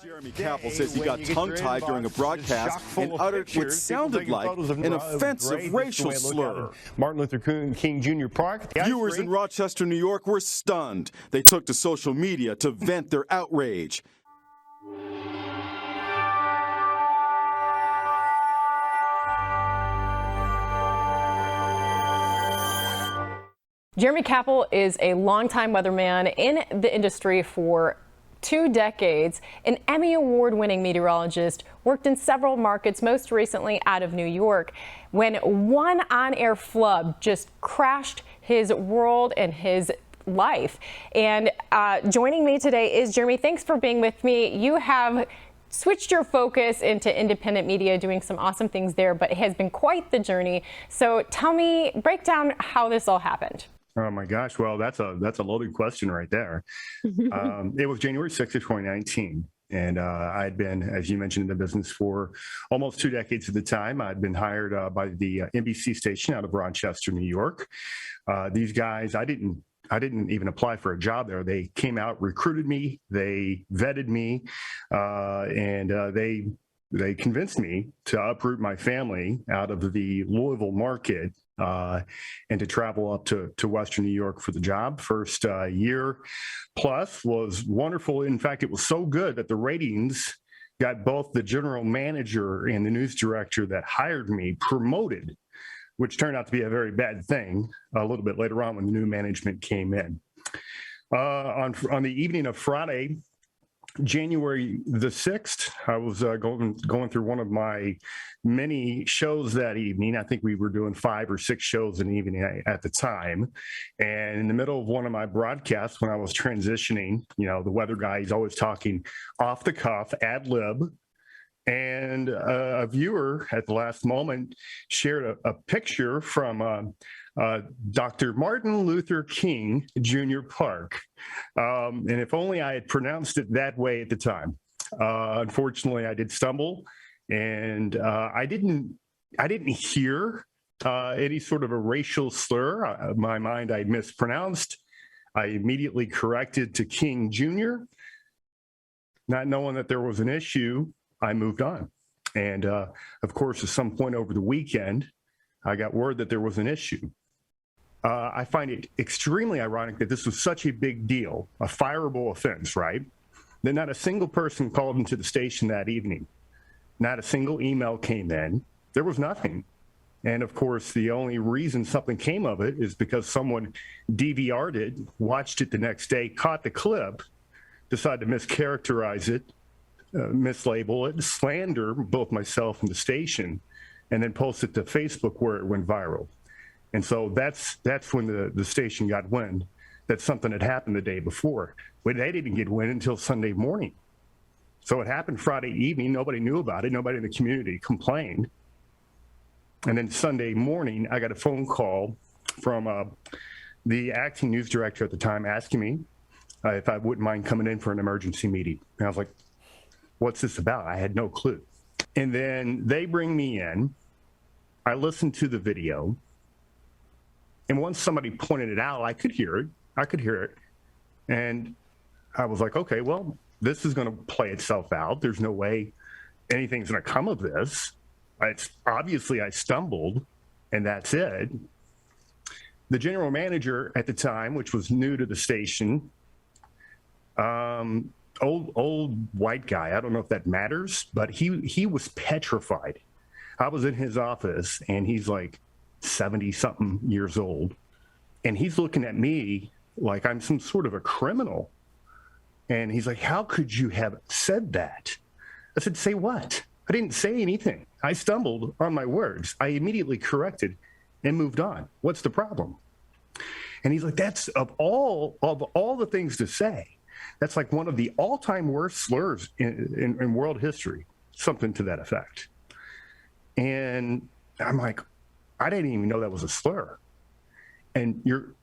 Jeremy Kappell says he got tongue-tied during a broadcast and uttered what sounded like an offensive racial slur. Martin Luther King Jr. Park. Viewers in Rochester, New York were stunned. They took to social media to vent their outrage. Jeremy Kappell is a longtime weatherman in the industry for 2 decades, an Emmy award-winning meteorologist, worked in several markets, most recently out of New York, when one on-air flub just crashed his world and his life. And joining me today is Jeremy. Thanks for being with me. You have switched your focus into independent media, doing some awesome things there, but it has been quite the journey. So tell me, break down how this all happened. Oh my gosh, well, that's a loaded question right there. It was January 6th of 2019, and I had been, as you mentioned, in the business for almost 2 decades at the time. I'd been hired by the NBC station out of Rochester, New York. These guys, I didn't even apply for a job there. They came out, recruited me, they vetted me, and they convinced me to uproot my family out of the Louisville market and to travel up to Western New York for the job. First year plus was wonderful. In fact, it was so good that the ratings got both the general manager and the news director that hired me promoted, which turned out to be a very bad thing a little bit later on when the new management came in. On the evening of Friday, January the 6th, I was going through one of my many shows that evening. I think we were doing 5 or 6 shows in the evening at the time. And in the middle of one of my broadcasts, when I was transitioning, you know, the weather guy, he's always talking off the cuff, ad lib. And a viewer at the last moment shared a picture from Dr. Martin Luther King Jr. Park. And if only I had pronounced it that way at the time. Unfortunately, I did stumble, and I didn't hear any sort of a racial slur. In my mind, I mispronounced. I immediately corrected to King Jr. Not knowing that there was an issue, I moved on. And of course, at some point over the weekend, I got word that there was an issue. I find it extremely ironic that this was such a big deal, a fireable offense, right? That not a single person called into the station that evening. Not a single email came in. There was nothing. And of course, the only reason something came of it is because someone DVR'd it, watched it the next day, caught the clip, decided to mischaracterize it, mislabel it, slander both myself and the station, and then post it to Facebook where it went viral. And so that's when the station got wind that something had happened the day before. But they didn't get wind until Sunday morning. So it happened Friday evening. Nobody knew about it. Nobody in the community complained. And then Sunday morning, I got a phone call from the acting news director at the time asking me if I wouldn't mind coming in for an emergency meeting. And I was like, what's this about? I had no clue. And then they bring me in. I listened to the video. And once somebody pointed it out, I could hear it. And I was like, okay, well, this is going to play itself out. There's no way anything's going to come of this. It's obviously I stumbled, and that's it. The general manager at the time, which was new to the station, old white guy. I don't know if that matters, but he was petrified. I was in his office, and he's like 70-something years old, and he's looking at me like I'm some sort of a criminal. And he's like, how could you have said that? I said, say what? I didn't say anything. I stumbled on my words. I immediately corrected and moved on. What's the problem? And he's like, that's of all the things to say, that's like one of the all-time worst slurs in world history, something to that effect. And I'm like, I didn't even know that was a slur. And you're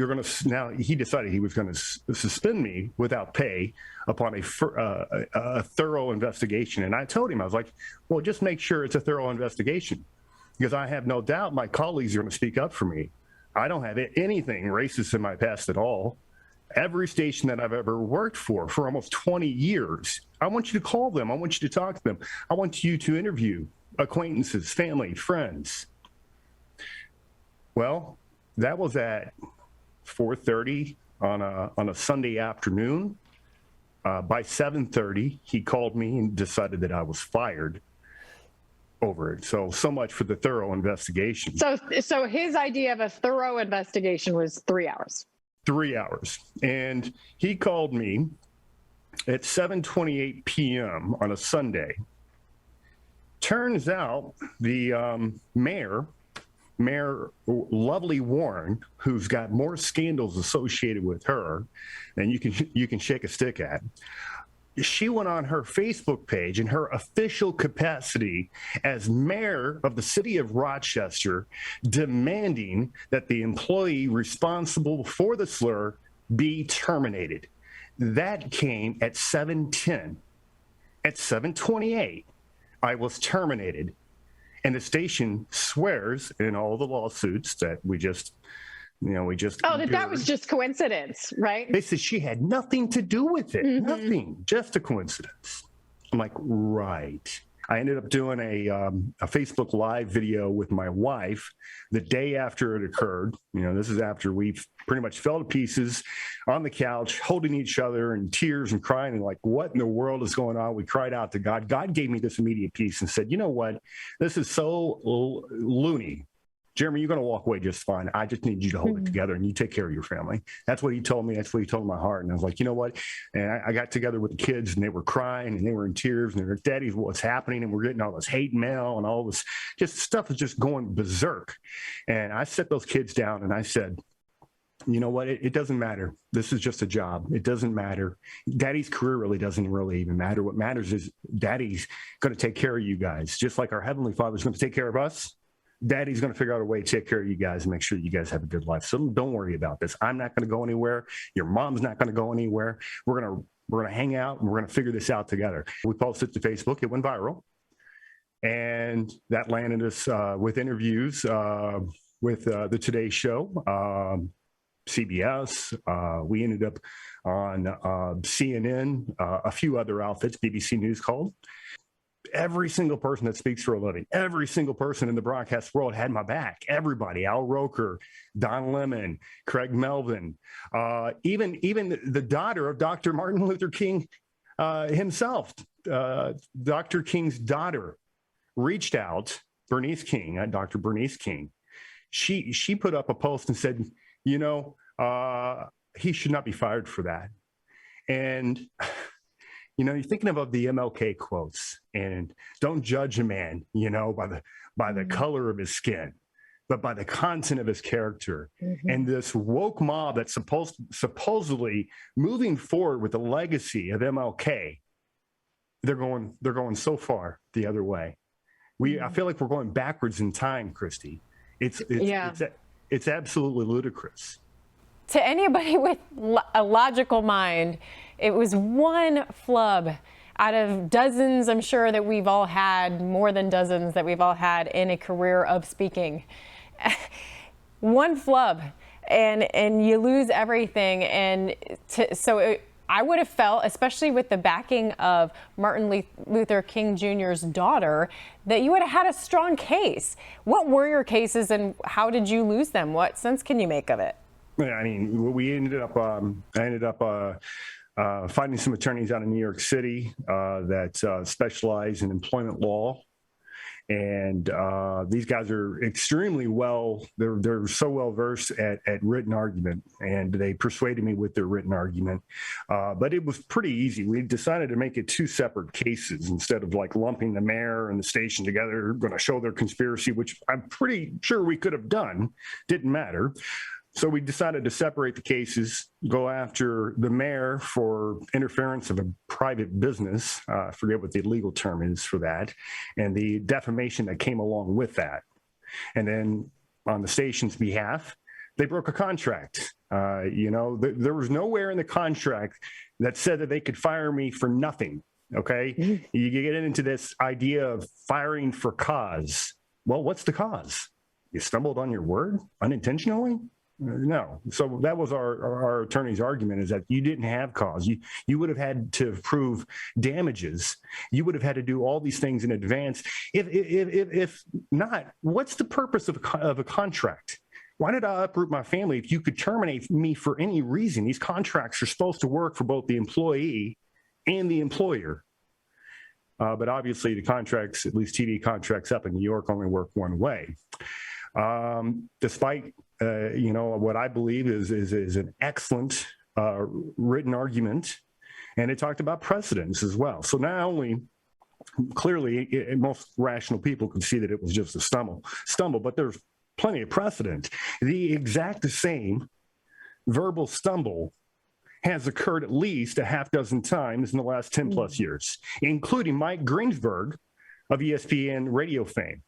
going to, now he decided he was going to suspend me without pay upon a thorough investigation. And I told him, I was like, well, just make sure it's a thorough investigation, because I have no doubt my colleagues are going to speak up for me. I don't have anything racist in my past at all. every station that I've ever worked for almost 20 years. I want you to call them. I want you to talk to them. I want you to interview acquaintances, family, friends. Well, that was at 4:30 on a Sunday afternoon. By 7:30, he called me and decided that I was fired over it. So much for the thorough investigation. So his idea of a thorough investigation was 3 hours. 3 hours. And he called me at 7:28 p.m. on a Sunday. Turns out the mayor Lovely Warren, who's got more scandals associated with her than you can shake a stick at, she went on her Facebook page in her official capacity as mayor of the city of Rochester, demanding that the employee responsible for the slur be terminated. That came at 7:10. At 7:28, I was terminated. And the station swears in all the lawsuits that we just that was just coincidence, right? They said she had nothing to do with it. Mm-hmm. Nothing, just a coincidence. I'm like, right. I ended up doing a Facebook Live video with my wife the day after it occurred. This is after we pretty much fell to pieces on the couch, holding each other in tears and crying and like, what in the world is going on? We cried out to God. God gave me this immediate peace and said, you know what? This is so loony. Jeremy, you're going to walk away just fine. I just need you to hold it together and you take care of your family. That's what he told me. That's what he told my heart. And I was like, you know what? And I got together with the kids and they were crying and they were in tears and they were, Daddy, what's happening? And we're getting all this hate mail and all this just stuff is just going berserk. And I set those kids down and I said, you know what? It doesn't matter. This is just a job. It doesn't matter. Daddy's career really doesn't really even matter. What matters is Daddy's going to take care of you guys, just like our Heavenly Father is going to take care of us. Daddy's going to figure out a way to take care of you guys and make sure you guys have a good life. So don't worry about this. I'm not going to go anywhere. Your mom's not going to go anywhere. We're going to hang out and we're going to figure this out together. We posted to Facebook. It went viral. And that landed us with interviews with the Today Show, CBS. We ended up on CNN, a few other outfits, BBC News called. Every single person that speaks for a living, every single person in the broadcast world had my back. Everybody, Al Roker, Don Lemon, Craig Melvin, even the daughter of Dr. Martin Luther King himself, Dr. King's daughter, reached out, Bernice King, Dr. Bernice King. She put up a post and said, he should not be fired for that. And you're thinking about the MLK quotes and don't judge a man, by the color of his skin, but by the content of his character. Mm-hmm. And this woke mob that's supposedly moving forward with the legacy of MLK, they're going so far the other way. I feel like we're going backwards in time, Christy. It's absolutely ludicrous. To anybody with a logical mind, it was one flub out of dozens, I'm sure, that we've all had, more than dozens that we've all had in a career of speaking. One flub, and you lose everything. And I would have felt, especially with the backing of Martin Luther King Jr.'s daughter, that you would have had a strong case. What were your cases and how did you lose them? What sense can you make of it? I mean, I ended up finding some attorneys out in New York City that specialize in employment law. And these guys are extremely they're so well versed at written argument, and they persuaded me with their written argument. But it was pretty easy. We decided to make it two separate cases instead of like lumping the mayor and the station together, going to show their conspiracy, which I'm pretty sure we could have done. Didn't matter. So we decided to separate the cases, go after the mayor for interference of a private business. I forget what the legal term is for that, and the defamation that came along with that. And then on the station's behalf, they broke a contract. There was nowhere in the contract that said that they could fire me for nothing. Okay. Mm-hmm. You get into this idea of firing for cause. Well, what's the cause? You stumbled on your word unintentionally? No. So that was our attorney's argument, is that you didn't have cause. You would have had to prove damages. You would have had to do all these things in advance. If not, what's the purpose of a contract? Why did I uproot my family if you could terminate me for any reason? These contracts are supposed to work for both the employee and the employer. But obviously the contracts, at least TV contracts up in New York, only work one way. Despite what I believe is an excellent written argument, and it talked about precedents as well. So not only clearly most rational people could see that it was just a stumble, but there's plenty of precedent. The exact same verbal stumble has occurred at least a half dozen times in the last 10 plus years, including Mike Greensberg of ESPN radio fame,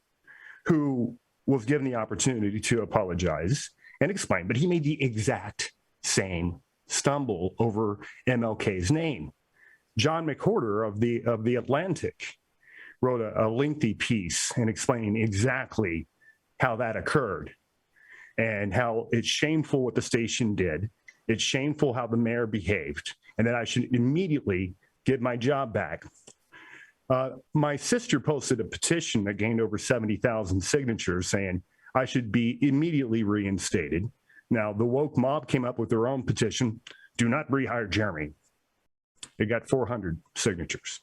who was given the opportunity to apologize and explain, but he made the exact same stumble over MLK's name. John McWhorter of the Atlantic wrote a lengthy piece and explaining exactly how that occurred and how it's shameful what the station did. It's shameful how the mayor behaved, and that I should immediately get my job back. My sister posted a petition that gained over 70,000 signatures saying I should be immediately reinstated. Now, the woke mob came up with their own petition, do not rehire Jeremy. It got 400 signatures.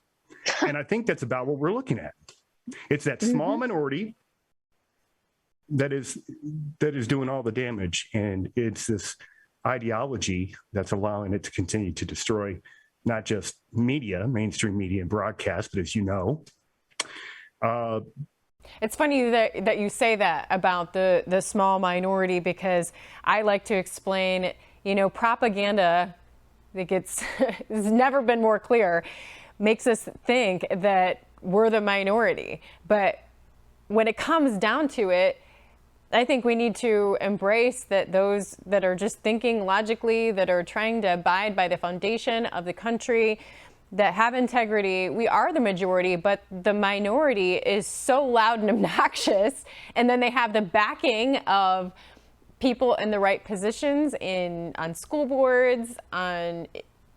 And I think that's about what we're looking at. It's that small minority that is doing all the damage, and it's this ideology that's allowing it to continue to destroy not just media, mainstream media and broadcast, but as you know. It's funny that you say that about the small minority, because I like to explain, propaganda that has never been more clear, makes us think that we're the minority. But when it comes down to it, I think we need to embrace that those that are just thinking logically, that are trying to abide by the foundation of the country, that have integrity, we are the majority, but the minority is so loud and obnoxious. And then they have the backing of people in the right positions on school boards, in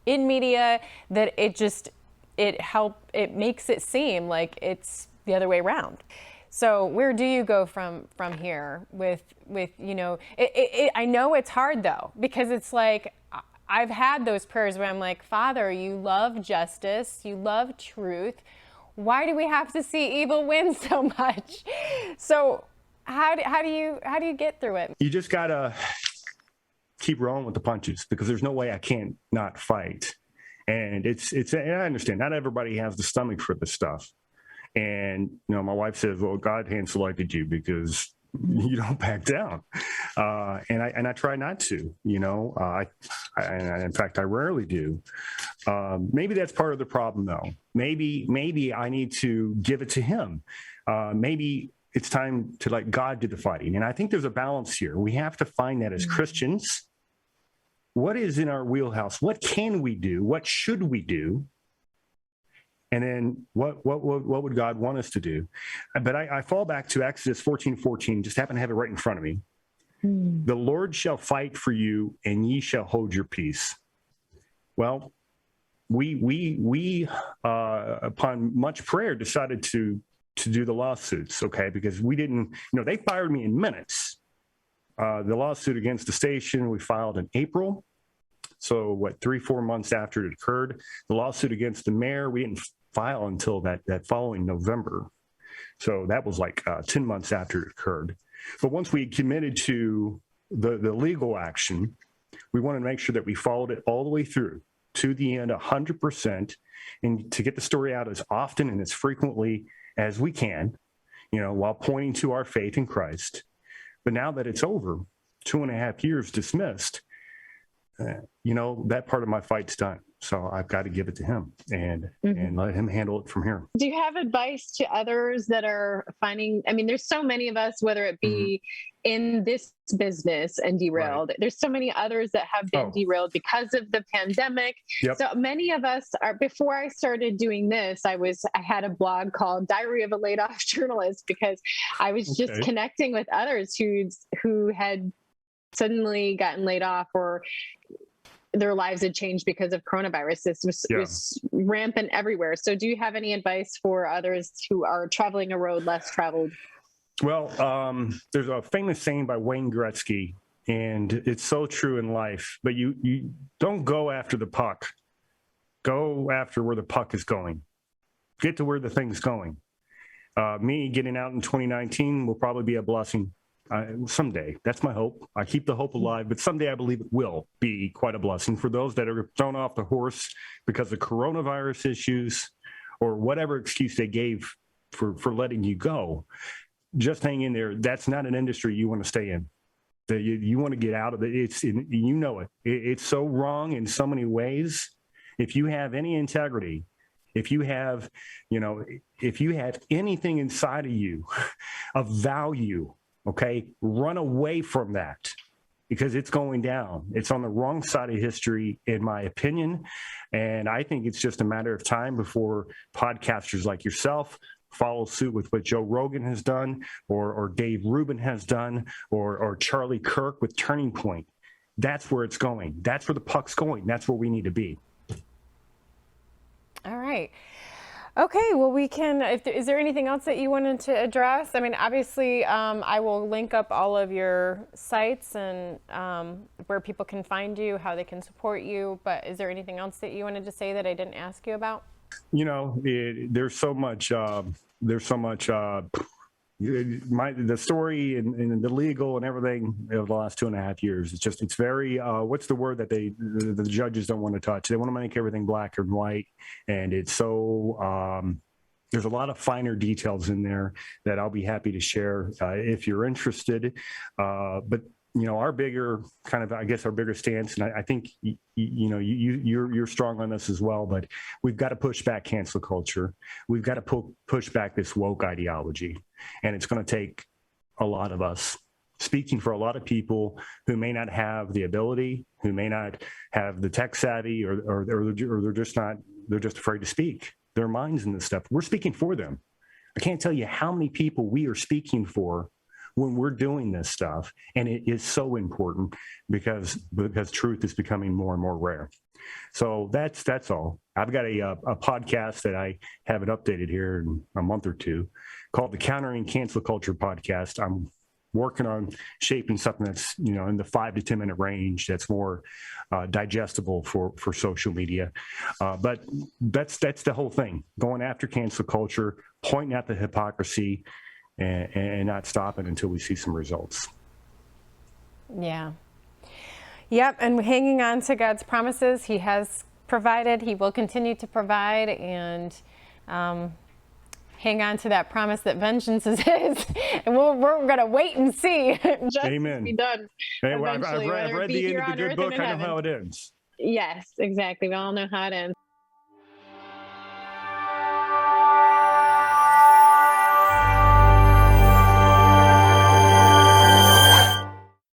media, that it makes it seem like it's the other way around. So where do you go from here with I know it's hard though, because it's like, I've had those prayers where I'm like, Father, you love justice, you love truth. Why do we have to see evil win so much? So how do you get through it? You just gotta keep rolling with the punches, because there's no way I can't not fight. And and I understand not everybody has the stomach for this stuff. And, my wife says, well, God hand selected you because you don't back down. And I try not to, in fact, I rarely do. Maybe that's part of the problem though. Maybe I need to give it to him. Maybe it's time to let God do the fighting. And I think there's a balance here. We have to find that as Christians. What is in our wheelhouse? What can we do? What should we do? And then what would God want us to do? But I fall back to Exodus 14:14, just happen to have it right in front of me. The Lord shall fight for you, and ye shall hold your peace. Well, we upon much prayer decided to do the lawsuits, okay? Because we didn't, they fired me in minutes. The lawsuit against the station we filed in April. So 3-4 months after it occurred. The lawsuit against the mayor, we didn't file until that following November. So that was 10 months after it occurred. But once we committed to the legal action, we wanted to make sure that we followed it all the way through to the end, 100%, and to get the story out as often and as frequently as we can, while pointing to our faith in Christ. But now that it's over, 2.5 years dismissed, that part of my fight's done. So I've got to give it to him and let him handle it from here. Do you have advice to others that are finding, there's so many of us, whether it be in this business and derailed, there's so many others that have been derailed because of the pandemic. Yep. So many of us before I started doing this, I had a blog called Diary of a Laid Off Journalist, because I was just connecting with others who had suddenly gotten laid off or their lives had changed because of coronavirus. This was rampant everywhere. So do you have any advice for others who are traveling a road less traveled? Well, there's a famous saying by Wayne Gretzky, and it's so true in life, but you don't go after the puck. Go after where the puck is going. Get to where the thing's going. Me getting out in 2019 will probably be a blessing someday. That's my hope. I keep the hope alive, but someday I believe it will be quite a blessing for those that are thrown off the horse because of coronavirus issues or whatever excuse they gave for letting you go. Just hang in there. That's not an industry you want to stay in. You want to get out of it. It's so wrong in so many ways. If you have any integrity, if you have anything inside of you of value, okay, run away from that because it's going down. It's on the wrong side of history, in my opinion. And I think it's just a matter of time before podcasters like yourself follow suit with what Joe Rogan has done or Dave Rubin has done or Charlie Kirk with Turning Point. That's where it's going. That's where the puck's going. That's where we need to be. All right. Okay, well, is there anything else that you wanted to address? I mean, obviously, I will link up all of your sites and where people can find you, how they can support you, but is there anything else that you wanted to say that I didn't ask you about? There's so much, the story and the legal and everything of the last 2.5 years. It's very, what's the word that the judges don't want to touch? They want to make everything black and white. And it's so, there's a lot of finer details in there that I'll be happy to share if you're interested. But our bigger stance, and I think you're strong on this as well. But we've got to push back cancel culture. We've got to push back this woke ideology, and it's going to take a lot of us speaking for a lot of people who may not have the ability, who may not have the tech savvy, or they're just afraid to speak their minds in this stuff. We're speaking for them. I can't tell you how many people we are speaking for when we're doing this stuff. And it is so important because truth is becoming more and more rare. So that's all. I've got a podcast that I haven't updated here in a month or two called the Countering Cancel Culture Podcast. I'm working on shaping something that's, in the 5 to 10 minute range that's more digestible for social media. But that's the whole thing, going after cancel culture, pointing out the hypocrisy, and not stopping until we see some results. Yeah. Yep. And hanging on to God's promises. He has provided. He will continue to provide. And hang on to that promise that vengeance is his. And we're going to wait and see. Amen. Be done. Hey, well, I've read the end of the good book. I know how it ends. Yes, exactly. We all know how it ends.